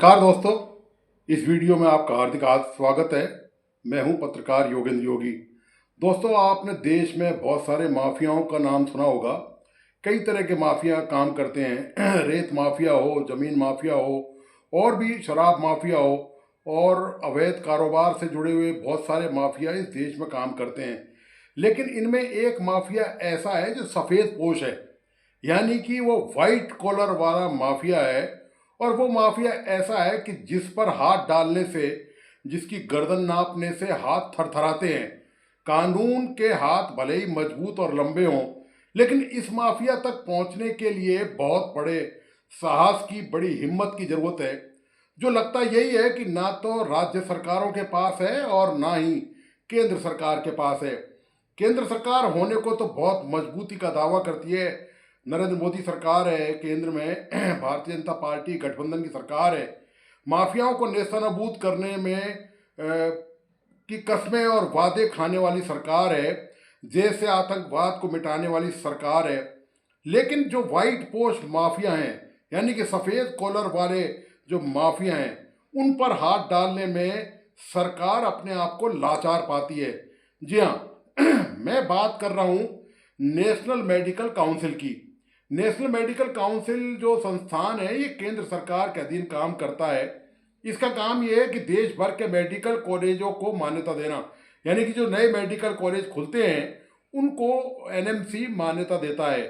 नमस्कार दोस्तों, इस वीडियो में आपका हार्दिक स्वागत है। मैं हूं पत्रकार योगेंद्र योगी। दोस्तों, आपने देश में बहुत सारे माफियाओं का नाम सुना होगा। कई तरह के माफिया काम करते हैं रेत माफिया हो, जमीन माफिया हो, और भी शराब माफिया हो, और अवैध कारोबार से जुड़े हुए बहुत सारे माफिया इस देश में काम करते हैं। लेकिन इनमें एक माफिया ऐसा है जो सफ़ेद पोश है, यानी कि वो वाइट कॉलर वाला माफिया है। और वो माफिया ऐसा है कि जिस पर हाथ डालने से, जिसकी गर्दन नापने से हाथ थरथराते हैं। कानून के हाथ भले ही मजबूत और लंबे हों, लेकिन इस माफिया तक पहुंचने के लिए बहुत बड़े साहस की, बड़ी हिम्मत की जरूरत है। जो लगता यही है कि ना तो राज्य सरकारों के पास है और ना ही केंद्र सरकार के पास है। केंद्र सरकार होने को तो बहुत मजबूती का दावा करती है। नरेंद्र मोदी सरकार है केंद्र में भारतीय जनता पार्टी गठबंधन की सरकार है। माफियाओं को नेस्तनाबूद करने में की कस्में और वादे खाने वाली सरकार है। जैसे आतंकवाद को मिटाने वाली सरकार है। लेकिन जो वाइट पोस्ट माफिया हैं, यानी कि सफ़ेद कॉलर वाले जो माफिया हैं, उन पर हाथ डालने में सरकार अपने आप को लाचार पाती है। जी हाँ, मैं बात कर रहा हूँ नेशनल मेडिकल काउंसिल की। नेशनल मेडिकल काउंसिल जो संस्थान है, ये केंद्र सरकार के अधीन काम करता है। इसका काम ये है कि देश भर के मेडिकल कॉलेजों को मान्यता देना, यानी कि जो नए मेडिकल कॉलेज खुलते हैं उनको एनएमसी मान्यता देता है।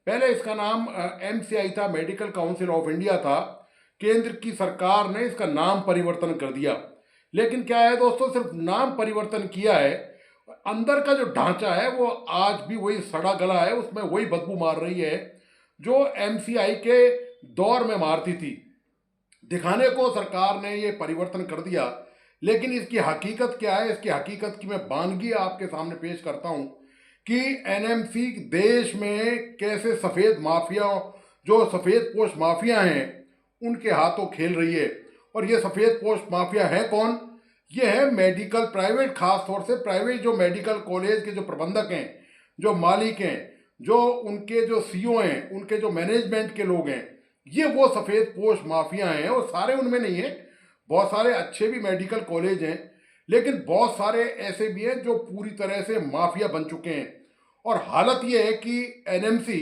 पहले इसका नाम एमसीआई था, मेडिकल काउंसिल ऑफ इंडिया था। केंद्र की सरकार ने इसका नाम परिवर्तन कर दिया। लेकिन क्या है दोस्तों, सिर्फ नाम परिवर्तन किया है, अंदर का जो ढांचा है वो आज भी वही सड़ा गला है, उसमें वही बदबू मार रही है जो एमसीआई के दौर में मारती थी। दिखाने को सरकार ने ये परिवर्तन कर दिया, लेकिन इसकी हकीकत क्या है, इसकी हकीकत की मैं बानगी आपके सामने पेश करता हूँ कि एनएमसी देश में कैसे सफ़ेद माफिया, जो सफ़ेद पोश माफिया हैं, उनके हाथों खेल रही है। और ये सफ़ेद पोश माफिया है कौन? ये है मेडिकल प्राइवेट, खास तौर से प्राइवेट जो मेडिकल कॉलेज के जो प्रबंधक हैं, जो मालिक हैं, जो उनके जो सीईओ हैं, उनके जो मैनेजमेंट के लोग हैं, ये वो सफ़ेद पोश माफिया हैं। और सारे उनमें नहीं है, बहुत सारे अच्छे भी मेडिकल कॉलेज हैं, लेकिन बहुत सारे ऐसे भी हैं जो पूरी तरह से माफिया बन चुके हैं। और हालत ये है कि एनएमसी,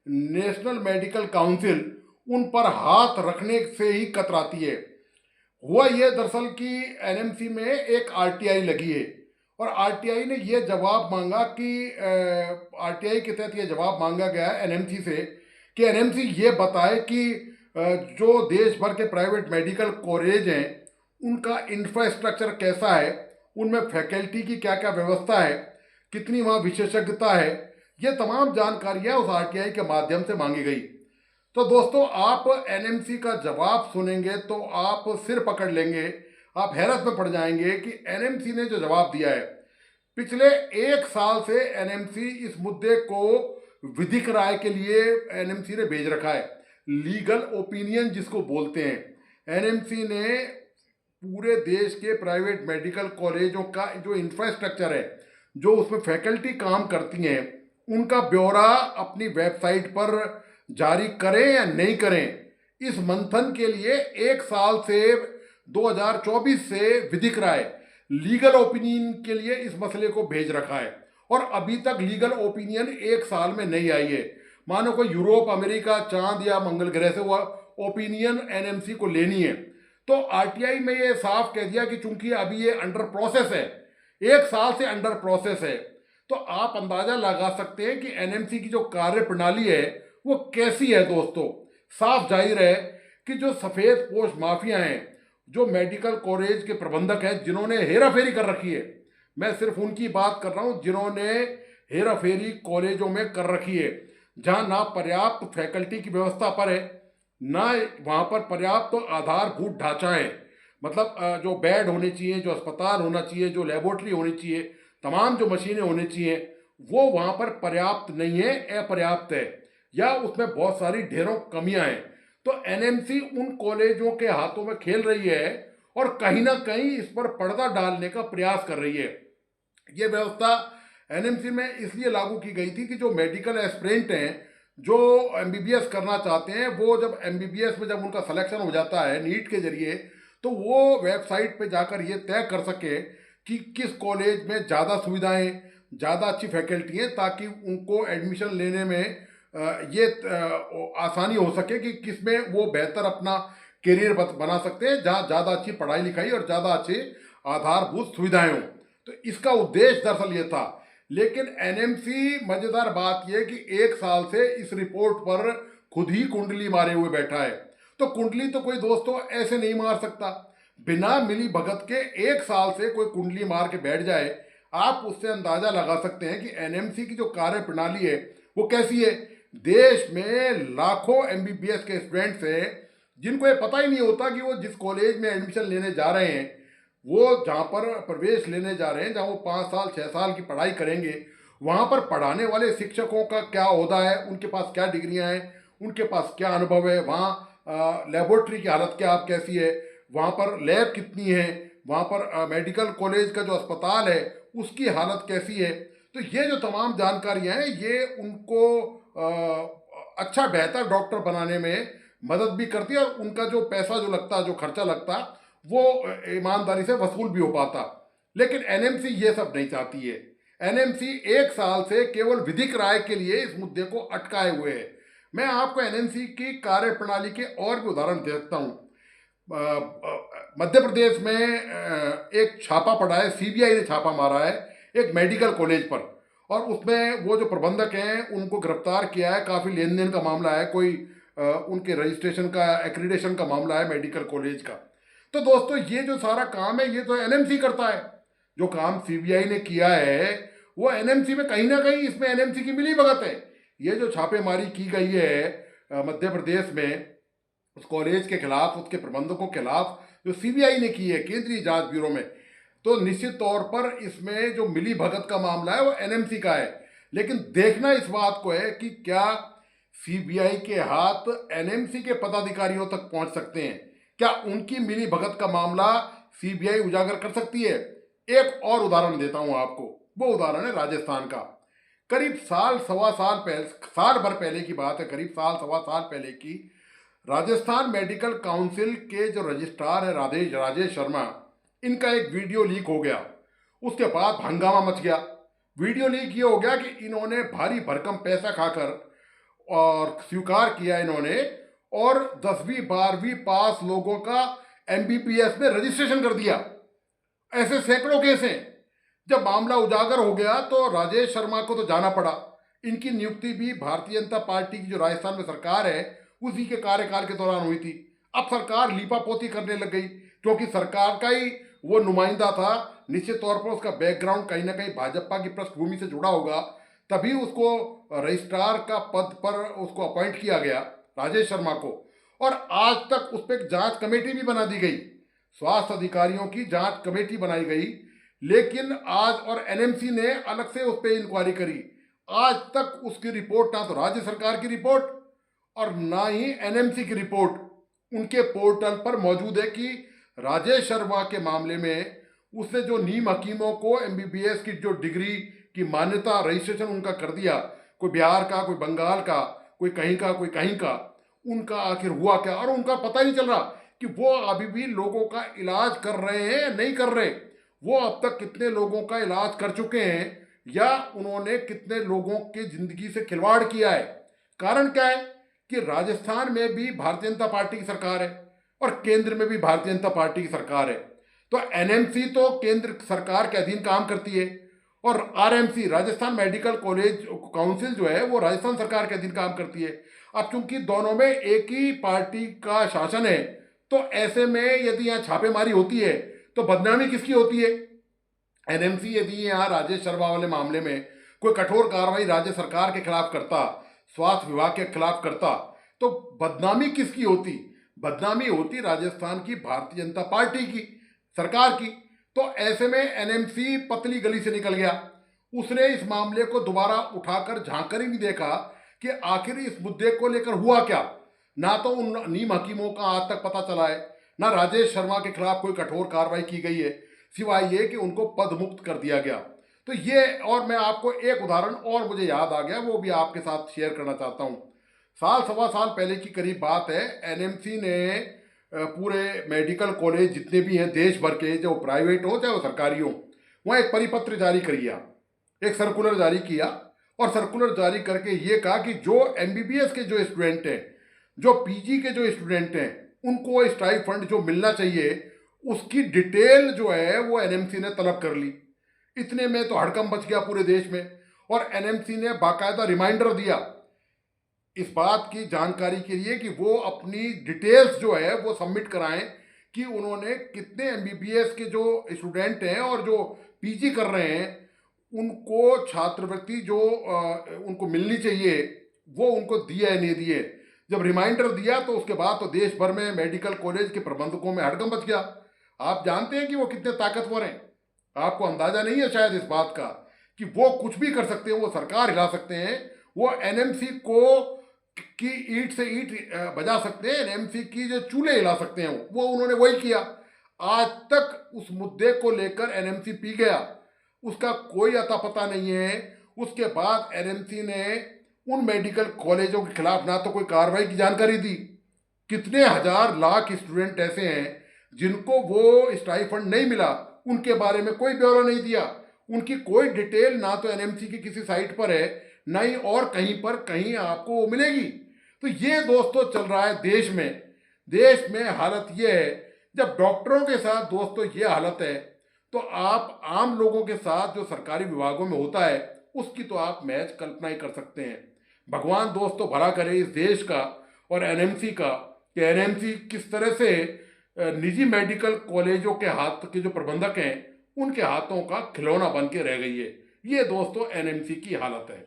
नेशनल मेडिकल काउंसिल, उन पर हाथ रखने से ही कतराती है। हुआ ये दरअसल कि एनएमसी में एक आरटीआई लगी है, और आरटीआई ने ये जवाब मांगा कि आरटीआई के तहत ये जवाब मांगा गया है एनएमसी से कि एनएमसी ये बताए कि जो देश भर के प्राइवेट मेडिकल कॉलेज हैं, उनका इंफ्रास्ट्रक्चर कैसा है, उनमें फैकल्टी की क्या क्या व्यवस्था है, कितनी वहाँ विशेषज्ञता है। ये तमाम जानकारियाँ उस आरटीआई के माध्यम से मांगी गई। तो दोस्तों, आप एनएमसी का जवाब सुनेंगे तो आप सिर पकड़ लेंगे, आप हैरत में पड़ जाएंगे कि एनएमसी ने जो जवाब दिया है। पिछले 1 साल से एनएमसी इस मुद्दे को विधिक राय के लिए एनएमसी ने भेज रखा है, लीगल ओपिनियन जिसको बोलते हैं। एनएमसी ने पूरे देश के प्राइवेट मेडिकल कॉलेजों का जो इंफ्रास्ट्रक्चर है, जो उसमें फैकल्टी काम करती हैं, उनका ब्यौरा अपनी वेबसाइट पर जारी करें या नहीं करें, इस मंथन के लिए 1 साल से 2024 से विधिक राय, लीगल ओपिनियन के लिए इस मसले को भेज रखा है। और अभी तक लीगल ओपिनियन 1 साल में नहीं आई है। मानो कोई यूरोप, अमेरिका, चांद या मंगल ग्रह से हुआ ओपिनियन एनएमसी को लेनी है। तो आरटीआई में ये साफ कह दिया कि चूंकि अभी ये अंडर प्रोसेस है, 1 साल से अंडर प्रोसेस है, तो आप अंदाजा लगा सकते हैं कि एनएमसी की जो कार्य प्रणाली है वो कैसी है। दोस्तों, साफ जाहिर है कि जो सफ़ेद पोश माफिया हैं, जो मेडिकल कॉलेज के प्रबंधक हैं, जिन्होंने हेराफेरी कर रखी है, मैं सिर्फ उनकी बात कर रहा हूँ जिन्होंने हेराफेरी कॉलेजों में कर रखी है, जहाँ ना पर्याप्त फैकल्टी की व्यवस्था पर है, ना वहाँ पर पर्याप्त तो आधारभूत ढांचा है। मतलब जो बेड होने चाहिए, जो अस्पताल होना चाहिए, जो लेबोरेटरी होनी चाहिए, तमाम जो मशीनें होनी चाहिए, वो वहाँ पर पर्याप्त नहीं है, अपर्याप्त है, या उसमें बहुत सारी ढेरों कमियां हैं। तो एनएमसी उन कॉलेजों के हाथों में खेल रही है और कहीं ना कहीं इस पर पर्दा डालने का प्रयास कर रही है। ये व्यवस्था एनएमसी में इसलिए लागू की गई थी कि जो मेडिकल एस्पिरेंट हैं, जो एमबीबीएस करना चाहते हैं वो जब एमबीबीएस में जब उनका सिलेक्शन हो जाता है नीट के जरिए, तो वो वेबसाइट पे जाकर ये तय कर सके कि किस कॉलेज में ज़्यादा सुविधाएं, ज़्यादा अच्छी फैकल्टी हैं, ताकि उनको एडमिशन लेने में ये आसानी हो सके कि किस में वो बेहतर अपना करियर बना सकते हैं, जहाँ ज़्यादा अच्छी पढ़ाई लिखाई और ज़्यादा अच्छी आधारभूत सुविधाएं हों। तो इसका उद्देश्य दरअसल ये था। लेकिन एनएमसी, मजेदार बात यह कि 1 साल से इस रिपोर्ट पर खुद ही कुंडली मारे हुए बैठा है। तो कुंडली तो कोई दोस्तों ऐसे नहीं मार सकता। बिना मिली भगत के 1 साल से कोई कुंडली मार के बैठ जाए, आप उससे अंदाजा लगा सकते हैं कि एनएमसी की जो कार्य प्रणाली है वो कैसी है। देश में लाखों एमबीबीएस के स्टूडेंट्स हैं जिनको ये पता ही नहीं होता कि वो जिस कॉलेज में एडमिशन लेने जा रहे हैं, वो जहाँ पर प्रवेश लेने जा रहे हैं, जहाँ वो 5 साल 6 साल की पढ़ाई करेंगे, वहाँ पर पढ़ाने वाले शिक्षकों का क्या ओहदा है, उनके पास क्या डिग्रियाँ हैं, उनके पास क्या अनुभव है, वहाँ लेबोरेटरी की हालत क्या आप कैसी है, वहाँ पर लैब कितनी है, वहाँ पर मेडिकल कॉलेज का जो अस्पताल है उसकी हालत कैसी है। तो ये जो तमाम जानकारियाँ हैं ये उनको अच्छा बेहतर डॉक्टर बनाने में मदद भी करती है, और उनका जो पैसा जो लगता है, जो खर्चा लगता है, वो ईमानदारी से वसूल भी हो पाता। लेकिन एनएमसी ये सब नहीं चाहती है। एनएमसी 1 साल से केवल विधिक राय के लिए इस मुद्दे को अटकाए हुए है। मैं आपको एनएमसी की कार्य प्रणाली के और भी उदाहरण दे सकता हूँ। मध्य प्रदेश में एक छापा पड़ा है, सीबीआई ने छापा मारा है एक मेडिकल कॉलेज पर, और उसमें वो जो प्रबंधक हैं उनको गिरफ्तार किया है। काफ़ी लेन देन का मामला है, कोई उनके रजिस्ट्रेशन का, एक्रीडेशन का मामला है मेडिकल कॉलेज का। तो दोस्तों ये जो सारा काम है ये तो एनएमसी करता है। जो काम सीबीआई ने किया है वो एनएमसी में कहीं ना कहीं, इसमें एनएमसी की मिलीभगत है। ये जो छापेमारी की गई है मध्य प्रदेश में उस कॉलेज के खिलाफ, उसके प्रबंधकों के खिलाफ, जो सीबीआई ने की है केंद्रीय जांच ब्यूरो में, तो निश्चित तौर पर इसमें जो मिली भगत का मामला है वो एनएमसी का है। लेकिन देखना इस बात को है कि क्या सीबीआई के हाथ एनएमसी के पदाधिकारियों तक पहुंच सकते हैं, क्या उनकी मिली भगत का मामला सीबीआई उजागर कर सकती है। एक और उदाहरण देता हूं आपको, वो उदाहरण है राजस्थान का। करीब साल सवा साल पहले, साल भर पहले की बात है, करीब साल सवा साल पहले की, राजस्थान मेडिकल काउंसिल के जो रजिस्ट्रार है राजेश शर्मा, इनका एक वीडियो लीक हो गया। उसके बाद हंगामा मच गया। वीडियो लीक ये हो गया कि इन्होंने भारी भरकम पैसा खाकर और स्वीकार किया इन्होंने, और 10वीं 12वीं पास लोगों का एमबीबीएस में रजिस्ट्रेशन कर दिया। ऐसे सैकड़ों केस हैं। जब मामला उजागर हो गया तो राजेश शर्मा को तो जाना पड़ा। इनकी नियुक्ति भी भारतीय जनता पार्टी की जो राजस्थान में सरकार है उसी के कार्यकाल के दौरान हुई थी। अब सरकार लीपापोती करने लग गई, क्योंकि सरकार का ही वो नुमाइंदा था। निश्चित तौर पर उसका बैकग्राउंड कहीं ना कहीं भाजपा की पृष्ठभूमि से जुड़ा होगा, तभी उसको रजिस्ट्रार का पद पर उसको अपॉइंट किया गया, राजेश शर्मा को। और आज तक उस पर एक जांच कमेटी भी बना दी गई, स्वास्थ्य अधिकारियों की जांच कमेटी बनाई गई। लेकिन आज, और एनएमसी ने अलग से उस पर इंक्वायरी करी, आज तक उसकी रिपोर्ट ना तो राज्य सरकार की रिपोर्ट और ना ही एनएमसी की रिपोर्ट उनके पोर्टल पर मौजूद है कि राजेश शर्मा के मामले में उसने जो नीम हकीमों को एमबीबीएस की जो डिग्री की मान्यता, रजिस्ट्रेशन उनका कर दिया, कोई बिहार का, कोई बंगाल का, कोई कहीं का, कोई कहीं का, उनका आखिर हुआ क्या। और उनका पता ही नहीं चल रहा कि वो अभी भी लोगों का इलाज कर रहे हैं या नहीं कर रहे। वो अब तक कितने लोगों का इलाज कर चुके हैं, या उन्होंने कितने लोगों की जिंदगी से खिलवाड़ किया है। कारण क्या है कि राजस्थान में भी भारतीय जनता पार्टी की सरकार है और केंद्र में भी भारतीय जनता पार्टी की सरकार है। तो एनएमसी तो केंद्र सरकार के अधीन काम करती है, और RMC, Rajasthan medical college council जो है वो राजस्थान सरकार के अधीन काम करती है। अब चूंकि दोनों में एक ही पार्टी का शासन है, तो ऐसे में यदि यहाँ छापेमारी होती है तो बदनामी किसकी होती है। एनएमसी यदि यहाँ राजेश शर्मा वाले मामले में कोई कठोर कार्रवाई राज्य सरकार के खिलाफ करता, स्वास्थ्य विभाग के खिलाफ करता, तो बदनामी किसकी होती। बदनामी होती राजस्थान की भारतीय जनता पार्टी की, सरकार की। तो ऐसे में एनएमसी पतली गली से निकल गया। उसने इस मामले को दोबारा उठाकर झांक ही नहीं देखा कि आखिर इस मुद्दे को लेकर हुआ क्या। ना तो उन नीम हकीमों का आज तक पता चला है, ना राजेश शर्मा के खिलाफ कोई कठोर कार्रवाई की गई है, सिवाय ये कि उनको पद मुक्त कर दिया गया। तो ये, और मैं आपको एक उदाहरण और मुझे याद आ गया, वो भी आपके साथ शेयर करना चाहता हूँ। साल सवा साल पहले की करीब बात है, एनएमसी ने पूरे मेडिकल कॉलेज जितने भी हैं देश भर के, जो प्राइवेट हो चाहे वो सरकारी हो, वहाँ एक परिपत्र जारी किया, एक सर्कुलर जारी किया। और सर्कुलर जारी करके ये कहा कि जो एमबीबीएस के जो स्टूडेंट हैं, जो पीजी के जो स्टूडेंट हैं, उनको स्टाइपेंड जो मिलना चाहिए उसकी डिटेल जो है वो एनएमसी ने तलब कर ली। इतने में तो हड़कंप मच गया पूरे देश में, और एनएमसी ने बाकायदा रिमाइंडर दिया इस बात की जानकारी के लिए कि वो अपनी डिटेल्स जो है वो सबमिट कराएं कि उन्होंने कितने एमबीबीएस के जो स्टूडेंट हैं और जो पीजी कर रहे हैं उनको छात्रवृत्ति जो उनको मिलनी चाहिए वो उनको दिए या नहीं दिए। जब रिमाइंडर दिया तो उसके बाद तो देश भर में मेडिकल कॉलेज के प्रबंधकों में हड़कंप मच गया। आप जानते हैं कि वो कितने ताकतवर हैं, आपको अंदाजा नहीं है शायद इस बात का कि वो कुछ भी कर सकते हैं, वो सरकार हिला सकते हैं, वो एनएमसी को की ईंट से ईंट बजा सकते हैं, एनएमसी की जो चूल्हे हिला सकते हैं, वो उन्होंने वही किया। आज तक उस मुद्दे को लेकर एनएमसी पी गया, उसका कोई अता पता नहीं है। उसके बाद एनएमसी ने उन मेडिकल कॉलेजों के खिलाफ ना तो कोई कार्रवाई की जानकारी दी, कितने हजार लाख स्टूडेंट ऐसे हैं जिनको वो स्टाइफंड नहीं मिला, उनके बारे में कोई ब्यौरा नहीं दिया, उनकी कोई डिटेल ना तो एनएमसी की किसी साइट पर है, ना ही और कहीं पर कहीं आपको वो मिलेगी। तो ये दोस्तों चल रहा है देश में। देश में हालत ये है, जब डॉक्टरों के साथ दोस्तों ये हालत है, तो आप आम लोगों के साथ जो सरकारी विभागों में होता है उसकी तो आप मैच कल्पना ही कर सकते हैं। भगवान दोस्तों भला करे इस देश का और एनएमसी का, कि एनएमसी किस तरह से निजी मेडिकल कॉलेजों के हाथ के जो प्रबंधक हैं उनके हाथों का खिलौना बन के रह गई है। ये दोस्तों एनएमसी की हालत है।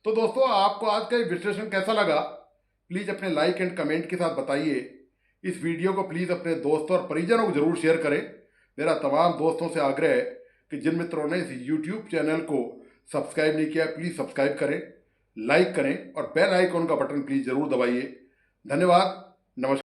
तो दोस्तों आपको आज का ये विश्लेषण कैसा लगा, प्लीज़ अपने लाइक एंड कमेंट के साथ बताइए। इस वीडियो को प्लीज़ अपने दोस्तों और परिजनों को जरूर शेयर करें। मेरा तमाम दोस्तों से आग्रह है कि जिन मित्रों ने इस यूट्यूब चैनल को सब्सक्राइब नहीं किया प्लीज़ सब्सक्राइब करें, लाइक करें और बेल आइकॉन का बटन प्लीज़ ज़रूर दबाइए। धन्यवाद। नमस्कार।